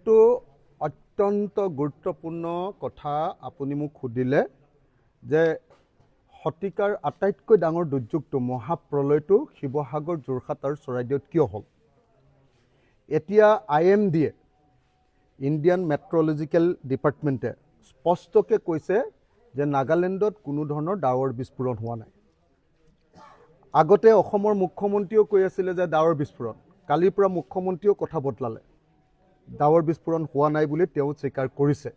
কিন্তু অত্যন্ত গুৰুত্বপূৰ্ণ কথা আপুনি মোক সুধিলে যে শতিকাৰ আটাইতকৈ ডাঙৰ দুৰ্যোগটো মহাপ্ৰলয়টো শিৱসাগৰ যোৰহাট আৰু চৰাইদেউত কিয় হ'ল এতিয়া IMD ইণ্ডিয়ান মেট্ৰলজিক্যাল ডিপাৰ্টমেণ্টে স্পষ্টকৈ কৈছে যে নাগালেণ্ডত কোনো ধৰণৰ ডাৱৰ বিস্ফোৰণ হোৱা নাই আগতে অসমৰ মুখ্যমন্ত্ৰীও কৈ আছিল যে ডাৱৰ বিস্ফোৰণ কালিৰ পৰা মুখ্যমন্ত্ৰীও কথা বদলালে ডাৱৰ বিস্ফোৰণ হোৱা নাই বুলি তেওঁ স্বীকাৰ কৰিছে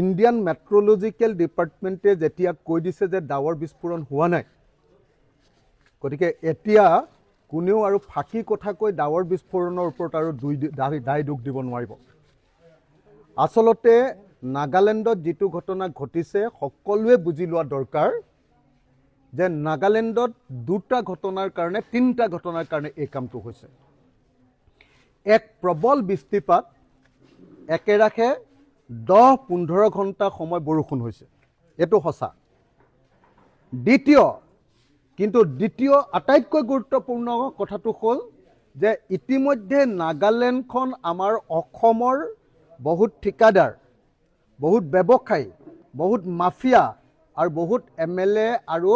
ইণ্ডিয়ান মেট্ৰলজিক্যাল ডিপাৰ্টমেণ্টে যেতিয়া কৈ দিছে যে ডাৱৰ বিস্ফোৰণ হোৱা নাই গতিকে এতিয়া কোনেও আৰু ফাঁকি কথা কৈ ডাৱৰ বিস্ফোৰণৰ ওপৰত আৰু দায় দোষ দিব নোৱাৰিব আচলতে নাগালেণ্ডত যিটো ঘটনা ঘটিছে সকলোৱে বুজি লোৱা দৰকাৰ যে নাগালেণ্ডত দুটা ঘটনাৰ কাৰণে তিনিটা ঘটনাৰ কাৰণে এই কামটো হৈছে এক প্ৰবল বৃষ্টিপাত একেৰাখে 10-15 ঘণ্টা সময় বৰষুণ হৈছে এটো সঁচা দ্বিতীয় আটাইতকৈ গুৰুত্বপূৰ্ণ কথাটো হ'ল যে ইতিমধ্যে নাগালেণ্ডখন আমাৰ অসমৰ বহুত ঠিকাদাৰ বহুত ব্যৱসায়ী বহুত মাফিয়া আৰু বহুত MLA আৰু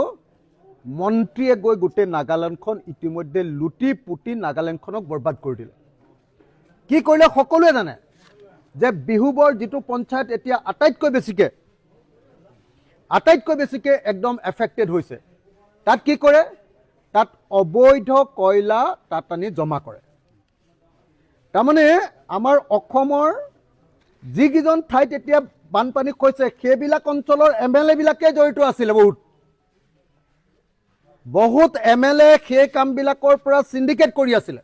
মন্ত্ৰীয়ে গৈ গোটেই নাগালেণ্ডখন ইতিমধ্যে লুটি পুটি নাগালেণ্ডখনক বৰবাদ কৰি দিলে কি কৰিলে সকলোৱে জানে যে বিহুবৰ যিটো পঞ্চায়ত এতিয়া আটাইতকৈ বেছিকে একদম এফেক্টেড হৈছে তাত কি কৰে তাত অবৈধ কয়লা তাত আনি জমা কৰে তাৰমানে আমাৰ অসমৰ যিকেইজন ঠাইত এতিয়া বানপানী হৈছে সেইবিলাক অঞ্চলৰ MLA বিলাকে জড়িত আছিলে বহুত MLA সেই কামবিলাকৰ পৰা সিন্ডিকেট কৰি আছিলে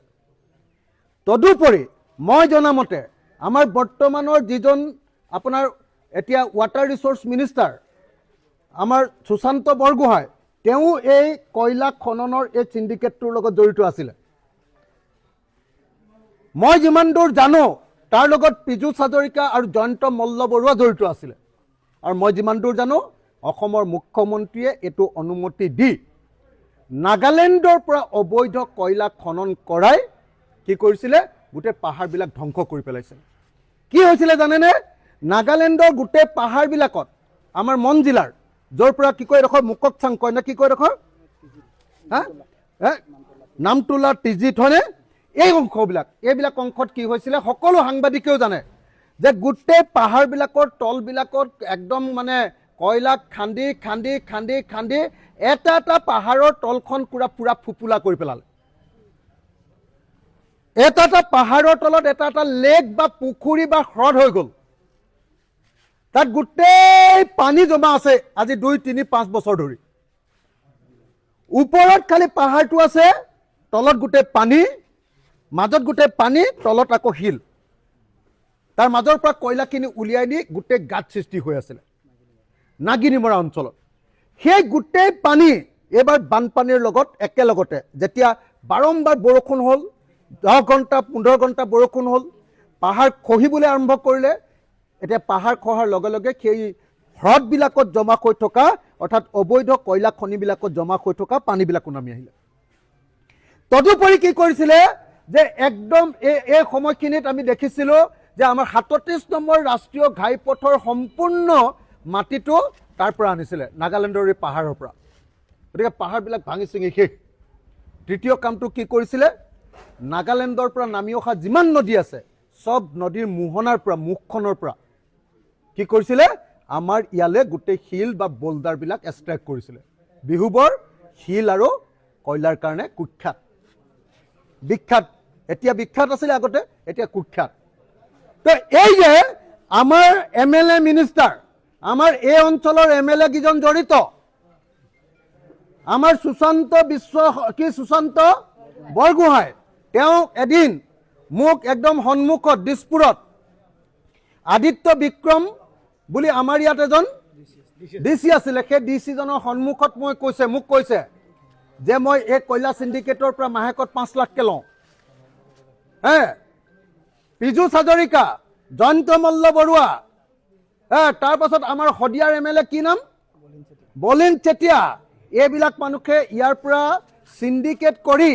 তদুপৰি মই জনামতে আমাৰ বৰ্তমানৰ যিজন আপোনাৰ এতিয়া ৱাটাৰ ৰিসোৰ্স মিনিষ্টাৰ আমাৰ সুশান্ত বৰগোহাঁই তেওঁ এই কয়লা খননৰ এই সিন্ডিকেটৰ লগত জড়িত আছিল মই যিমান দূৰ জানো তাৰ লগত পীযুষ হাজৰিকা আৰু জয়ন্ত মল্ল বৰুৱা জড়িত আছিল আৰু মই যিমান দূৰ জানো অসমৰ মুখ্যমন্ত্ৰীয়ে এটো অনুমতি দি নাগালেণ্ডৰ পৰা অবৈধ কয়লা খনন কৰাই কি কৰিছিল গোটে পাহাৰবিলাক ধ্বংস কৰি পেলাইছিল কি হৈছিল জানেনে নাগালেণ্ডৰ গোটে পাহাৰবিলাকত আমাৰ মন জিলাৰ যৰ পৰা কি কয় ৰখ মুককচাং কয় না কি কয় ৰখ নামটোলা টিজিত হয়নে এই এইবিলাক অংশত কি হৈছিল সকলো সাংবাদিকেও জানে যে গোটে পাহাৰবিলাকৰ তলবিলাকত একদম মানে কয়লা খান্দি খান্দি খান্দি খান্দি এটা পাহাৰৰ তলখন পুৰা ফুপুলা কৰি পেলালে এটা পাহাৰৰ তলত এটা লেক বা পুখুৰী বা হ্ৰদ হৈ গ'ল তাত গোটেই পানী জমা আছে আজি 2-3-5 বছৰ ধৰি ওপৰত খালি পাহাৰটো আছে তলত গোটেই পানী মাজত গোটেই পানী তলত আকৌ হিল তাৰ মাজৰ পৰা কয়লাখিনি উলিয়াই নি গোটেই গাঁত সৃষ্টি হৈ আছিল নাগিনিমৰা অঞ্চলত সেই গোটেই পানী এবাৰ বানপানীৰ লগত একেলগতে যেতিয়া বাৰম্বাৰ বৰষুণ হ'ল 10 ঘণ্টা 15 ঘণ্টা বৰষুণ হ'ল পাহাৰ খহিবলৈ আৰম্ভ কৰিলে এতিয়া পাহাৰ খহাৰ লগে লগে সেই হ্ৰদবিলাকত জমা হৈ থকা অৰ্থাৎ অবৈধ কয়লা খনিবিলাকত জমা হৈ থকা পানীবিলাক নামি আহিলে তদুপৰি কি কৰিছিলে যে একদম এই সময়খিনিত আমি দেখিছিলোঁ যে আমাৰ 37 নম্বৰ ৰাষ্ট্ৰীয় ঘাইপথৰ সম্পূৰ্ণ মাটিটো তাৰ পৰা আনিছিলে নাগালেণ্ডৰ এই পাহাৰৰ পৰা গতিকে পাহাৰবিলাক ভাঙি চিঙি শেষ তৃতীয় কামটো কি কৰিছিলে নাগালেণ্ডৰ পৰা নামি অহা যিমান নদী আছে সব নদীৰ মোহনাৰ পৰা মুখখনৰ পৰা কি কৰিছিলে আমাৰ ইয়ালে গোটেই শিল বা বোল্ডাৰবিলাক এক্সট্ৰেক্ট কৰিছিলে বিহুবৰ শিল আৰু কয়লাৰ কাৰণে বিখ্যাত এতিয়া বিখ্যাত আছিল আগতে এতিয়া কুখ্যাত তো এই যে আমাৰ MLA মিনিষ্টাৰ আমাৰ এই অঞ্চলৰ MLA কিজন জড়িত আমাৰ সুশান্ত বৰগোহাঁই তেওঁ এদিন মোক একদম সন্মুখত দিছপুৰত আদিত্য বিক্ৰম বুলি আমাৰ ইয়াত এজন DC আছিলে সেই DCজনৰ সন্মুখত মোক কৈছে যে মই এই কয়লা সিন্ডিকেটৰ পৰা মাহেকত 5 লাখকে লওঁ পীযুষ হাজৰিকা জয়ন্ত মল্ল বৰুৱা তাৰ পাছত আমাৰ হদিয়াৰ MLA কি নাম বলিন চেতিয়া এইবিলাক মানুহে ইয়াৰ পৰা সিন্ডিকেট কৰি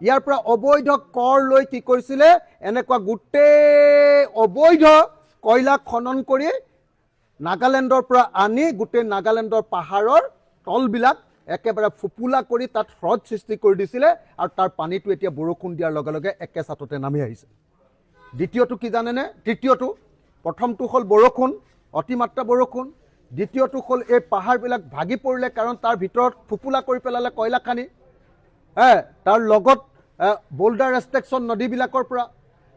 ইয়াৰ পৰা অবৈধ কৰ লৈ কি কৰিছিলে, এনেকুৱা গোটেই অবৈধ কয়লা খনন কৰি নাগালেণ্ডৰ পৰা আনি গোটেই নাগালেণ্ডৰ পাহাৰৰ তলবিলাক একেবাৰে ফুপুলা কৰি তাত হ্ৰদ সৃষ্টি কৰি দিছিলে, আৰু তাৰ পানীটো এতিয়া বৰষুণ দিয়াৰ লগে লগে একে ছাটতে নামি আহিছে। দ্বিতীয়টো কি জানেনে? তৃতীয়টো, প্ৰথমটো হ'ল বৰষুণ, অতিমাত্ৰা বৰষুণ। দ্বিতীয়টো হ'ল এই পাহাৰবিলাক ভাগি পৰিলে, কাৰণ তাৰ ভিতৰত ফুপুলা কৰি পেলালে কয়লা খানি, তাৰ লগত বোল্ডাৰ ৰেষ্ট্ৰিকশ্যন নদীবিলাকৰ পৰা,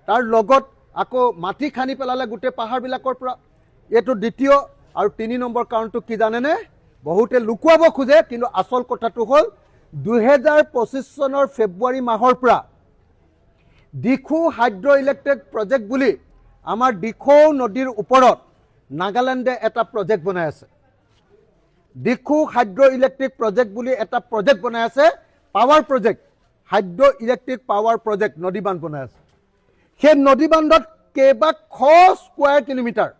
তাৰ লগত আকৌ মাটি খানি পেলালে গোটেই পাহাৰবিলাকৰ পৰা। এইটো দ্বিতীয়। আৰু 3 নম্বৰ কাৰণটো কি জানেনে? বহুতে লুকুৱাব খোজে, কিন্তু আচল কথাটো হ'ল 2025 চনৰ ফেব্ৰুৱাৰী মাহৰ পৰা দিখৌ হাইড্ৰ' ইলেক্ট্ৰিক প্ৰজেক্ট বুলি আমাৰ দিখৌ নদীৰ ওপৰত নাগালেণ্ডে এটা প্ৰজেক্ট বনাই আছে। দিখৌ হাইড্ৰ' ইলেক্ট্ৰিক প্ৰজেক্ট বুলি এটা প্ৰজেক্ট বনাই আছে, power project, hydro' electric power project, নদী বান্ধ বনাই আছে। সেই নদী বান্ধত কেইবাশ স্কোৱাৰ কিলোমিটাৰ,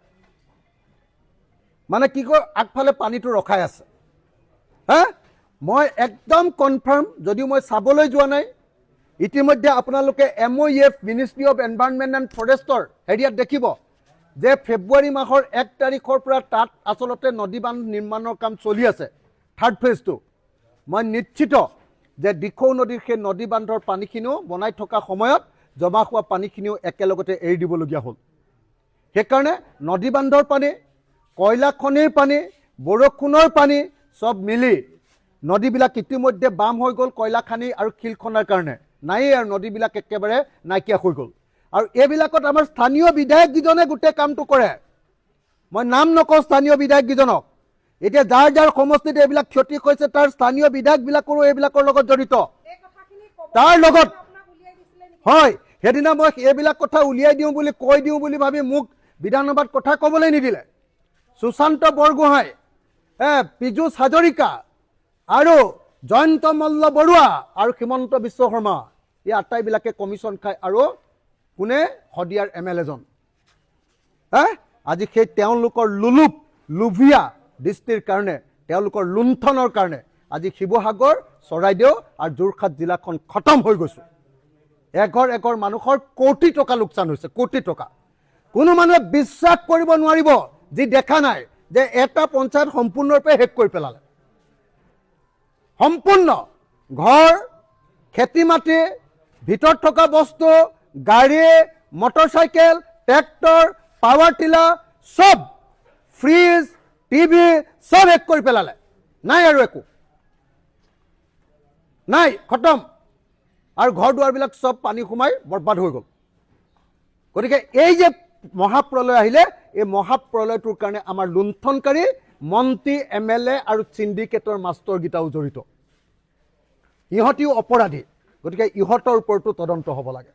মানে কি কয়, আগফালে পানীটো ৰখাই আছে। মই একদম কনফাৰ্ম, যদিও মই চাবলৈ যোৱা নাই, ইতিমধ্যে আপোনালোকে MOEF ministry of environment and ফৰেষ্টৰ হেৰিয়াত দেখিব যে ফেব্ৰুৱাৰী মাহৰ 1 তাৰিখৰ পৰা তাত আচলতে নদী বান্ধ নিৰ্মাণৰ কাম চলি আছে, 3rd ফেজটো। মই নিশ্চিত যে দিখৌ নদীৰ সেই নদী বান্ধৰ পানীখিনিও বনাই থকা সময়ত জমা হোৱা পানীখিনিও একেলগতে এৰি দিবলগীয়া হ'ল। সেইকাৰণে নদী বান্ধৰ পানী, কয়লা খনিৰ পানী, বৰষুণৰ পানী চব মিলি নদীবিলাক ইতিমধ্যে বাম হৈ গ'ল কয়লা খানি আৰু শিল খনাৰ কাৰণে। নায়েই, আৰু নদীবিলাক একেবাৰে নাইকিয়া হৈ গ'ল। আৰু এইবিলাকত আমাৰ স্থানীয় বিধায়ককেইজনে গোটেই কামটো কৰে। মই নাম নকওঁ স্থানীয় বিধায়ককেইজনক। এতিয়া যাৰ যাৰ সমষ্টিত এইবিলাক ক্ষতি হৈছে, তাৰ স্থানীয় বিধায়কবিলাকৰো এইবিলাকৰ লগত জড়িত। তাৰ লগত হয়, সেইদিনা মই এইবিলাক কথা উলিয়াই দিওঁ বুলি কৈ দিওঁ বুলি ভাবি মোক বিধানসভাত কথা ক'বলৈ নিদিলে। সুশান্ত বৰগোহাঁই, পীযুষ হাজৰিকা আৰু জয়ন্ত মল্ল বৰুৱা আৰু হিমন্ত বিশ্ব শৰ্মা, এই আটাইবিলাকে কমিশ্যন খায়। আৰু কোনে? শদিয়াৰ MLA জন। আজি সেই তেওঁলোকৰ লোভীয়া দৃষ্টিৰ কাৰণে, তেওঁলোকৰ লুণ্ঠনৰ কাৰণে আজি শিৱসাগৰ, চৰাইদেউ আৰু যোৰহাট জিলাখন খতম হৈ গৈছে। এঘৰ মানুহৰ কোটি টকা লোকচান হৈছে, কোটি টকা। কোনো মানুহে বিশ্বাস কৰিব নোৱাৰিব যি দেখা নাই যে এটা পঞ্চায়ত সম্পূৰ্ণৰূপে শেষ কৰি পেলালে। সম্পূৰ্ণ ঘৰ, খেতি মাটি, ভিতৰত থকা বস্তু, গাড়ী, মটৰচাইকেল, ট্ৰেক্টৰ, পাৱাৰ টিলাৰ, চব, ফ্ৰিজ, টিভি চব শেষ কৰি পেলালে। নাই আৰু একো নাই, খতম। আৰু ঘৰ দুৱাৰবিলাক চব পানী সোমাই বৰবাদ হৈ গ'ল। গতিকে এই যে মহাপ্ৰলয় আহিলে, এই মহাপ্ৰলয়টোৰ কাৰণে আমাৰ লুণ্ঠনকাৰী মন্ত্ৰী, MLA আৰু চিণ্ডিকেটৰ মাষ্টৰকেইটাও জড়িত। ইহঁতিও অপৰাধী। গতিকে ইহঁতৰ ওপৰতো তদন্ত হ'ব লাগে।